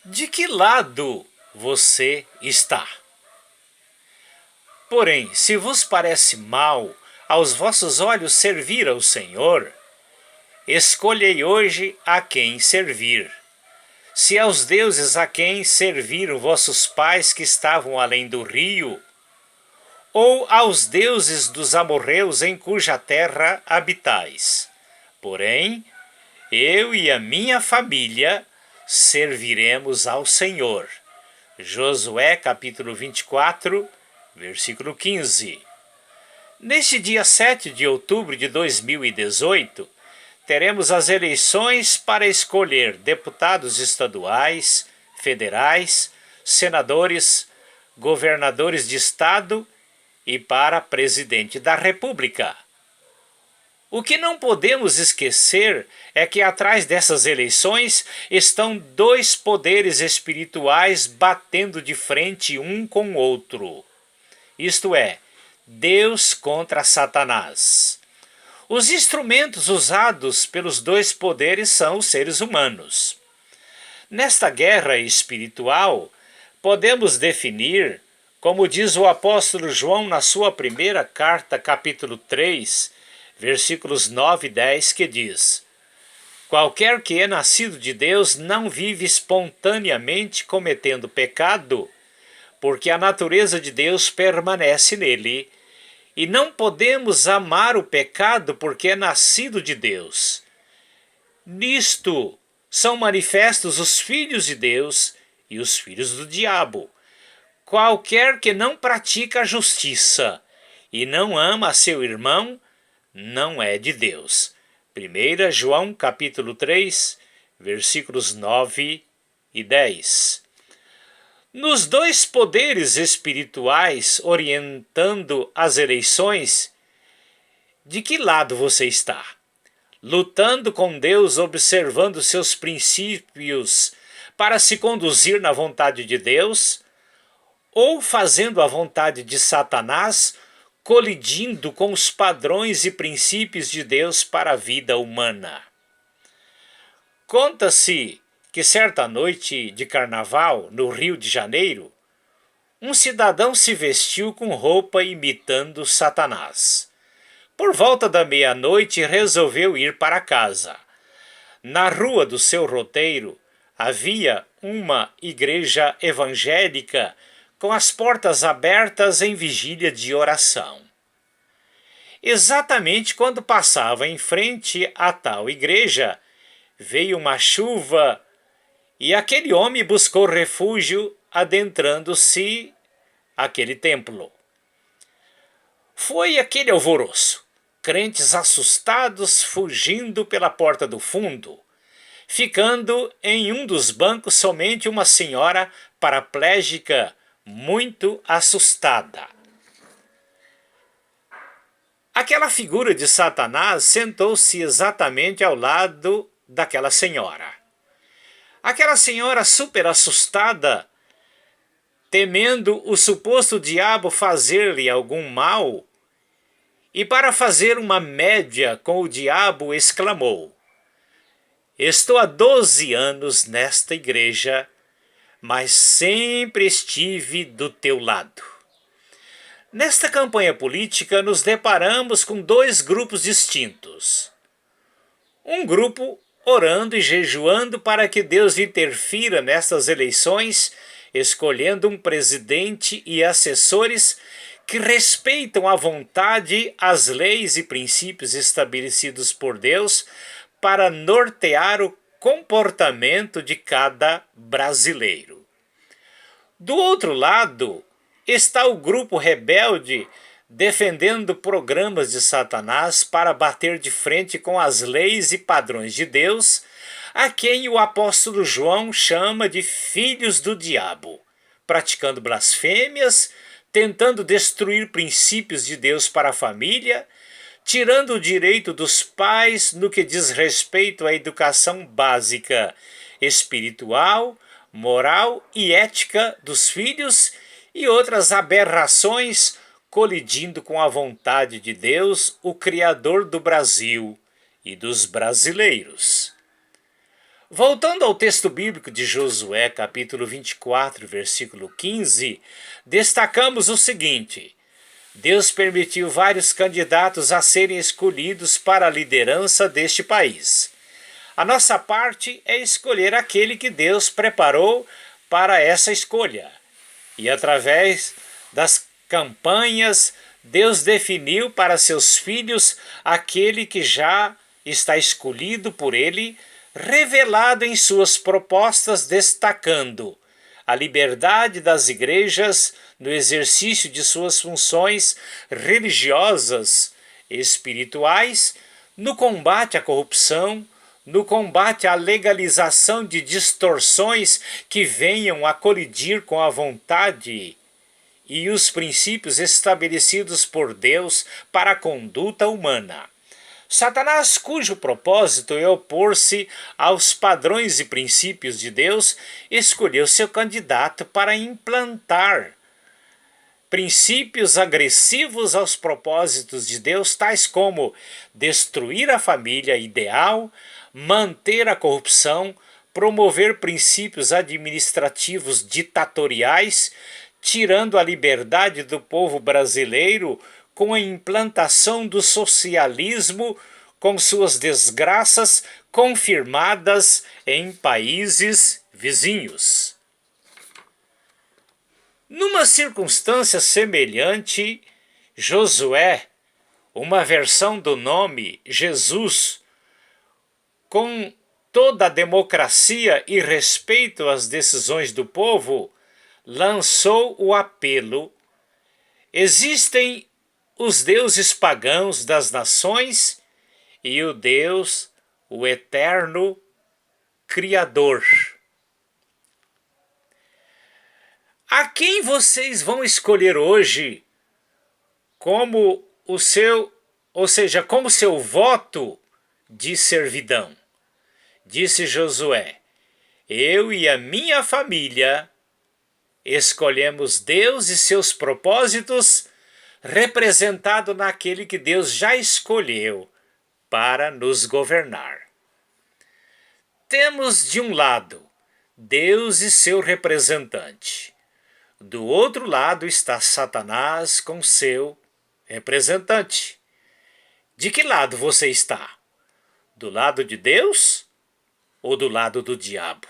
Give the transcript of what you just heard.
De que lado você está? Porém, se vos parece mal aos vossos olhos servir ao Senhor, escolhei hoje a quem servir. Se aos deuses a quem serviram vossos pais que estavam além do rio, ou aos deuses dos amorreus em cuja terra habitais. Porém, eu e a minha família serviremos ao Senhor. Josué capítulo 24, versículo 15. Neste dia 7 de outubro de 2018, teremos as eleições para escolher deputados estaduais, federais, senadores, governadores de estado e para presidente da República. O que não podemos esquecer é que atrás dessas eleições estão dois poderes espirituais batendo de frente um com o outro. Isto é, Deus contra Satanás. Os instrumentos usados pelos dois poderes são os seres humanos. Nesta guerra espiritual, podemos definir, como diz o apóstolo João na sua primeira carta, capítulo 3, versículos 9 e 10, que diz: qualquer que é nascido de Deus não vive espontaneamente cometendo pecado, porque a natureza de Deus permanece nele, e não podemos amar o pecado porque é nascido de Deus. Nisto são manifestos os filhos de Deus e os filhos do diabo. Qualquer que não pratica a justiça e não ama a seu irmão, não é de Deus. 1 João capítulo 3, versículos 9 e 10. Nos dois poderes espirituais orientando as eleições, de que lado você está? Lutando com Deus, observando seus princípios para se conduzir na vontade de Deus? Ou fazendo a vontade de Satanás, colidindo com os padrões e princípios de Deus para a vida humana? Conta-se que certa noite de carnaval, no Rio de Janeiro, um cidadão se vestiu com roupa imitando Satanás. Por volta da meia-noite resolveu ir para casa. Na rua do seu roteiro havia uma igreja evangélica com as portas abertas em vigília de oração. Exatamente quando passava em frente a tal igreja, veio uma chuva e aquele homem buscou refúgio adentrando-se àquele templo. Foi aquele alvoroço, crentes assustados fugindo pela porta do fundo, ficando em um dos bancos somente uma senhora paraplégica, muito assustada. Aquela figura de Satanás sentou-se exatamente ao lado daquela senhora. Aquela senhora super assustada, temendo o suposto diabo fazer-lhe algum mal, e para fazer uma média com o diabo exclamou: estou há 12 anos nesta igreja, mas sempre estive do teu lado. Nesta campanha política, nos deparamos com dois grupos distintos. Um grupo orando e jejuando para que Deus interfira nestas eleições, escolhendo um presidente e assessores que respeitam à vontade as leis e princípios estabelecidos por Deus para nortear o comportamento de cada brasileiro. Do outro lado está o grupo rebelde defendendo programas de Satanás para bater de frente com as leis e padrões de Deus, a quem o apóstolo João chama de filhos do diabo, praticando blasfêmias, tentando destruir princípios de Deus para a família, tirando o direito dos pais no que diz respeito à educação básica, espiritual, moral e ética dos filhos e outras aberrações colidindo com a vontade de Deus, o Criador do Brasil e dos brasileiros. Voltando ao texto bíblico de Josué, capítulo 24, versículo 15, destacamos o seguinte: Deus permitiu vários candidatos a serem escolhidos para a liderança deste país. A nossa parte é escolher aquele que Deus preparou para essa escolha. E através das campanhas, Deus definiu para seus filhos aquele que já está escolhido por Ele, revelado em suas propostas, destacando a liberdade das igrejas no exercício de suas funções religiosas e espirituais, no combate à corrupção, no combate à legalização de distorções que venham a colidir com a vontade e os princípios estabelecidos por Deus para a conduta humana. Satanás, cujo propósito é opor-se aos padrões e princípios de Deus, escolheu seu candidato para implantar princípios agressivos aos propósitos de Deus, tais como destruir a família ideal, manter a corrupção, promover princípios administrativos ditatoriais, tirando a liberdade do povo brasileiro com a implantação do socialismo, com suas desgraças confirmadas em países vizinhos. Numa circunstância semelhante, Josué, uma versão do nome Jesus, com toda a democracia e respeito às decisões do povo, lançou o apelo: existem os deuses pagãos das nações e o Deus, o eterno Criador. A quem vocês vão escolher hoje como o seu, ou seja, como seu voto de servidão? Disse Josué: eu e a minha família escolhemos Deus e seus propósitos, representado naquele que Deus já escolheu para nos governar. Temos de um lado Deus e seu representante. Do outro lado está Satanás com seu representante. De que lado você está? Do lado de Deus ou do lado do diabo?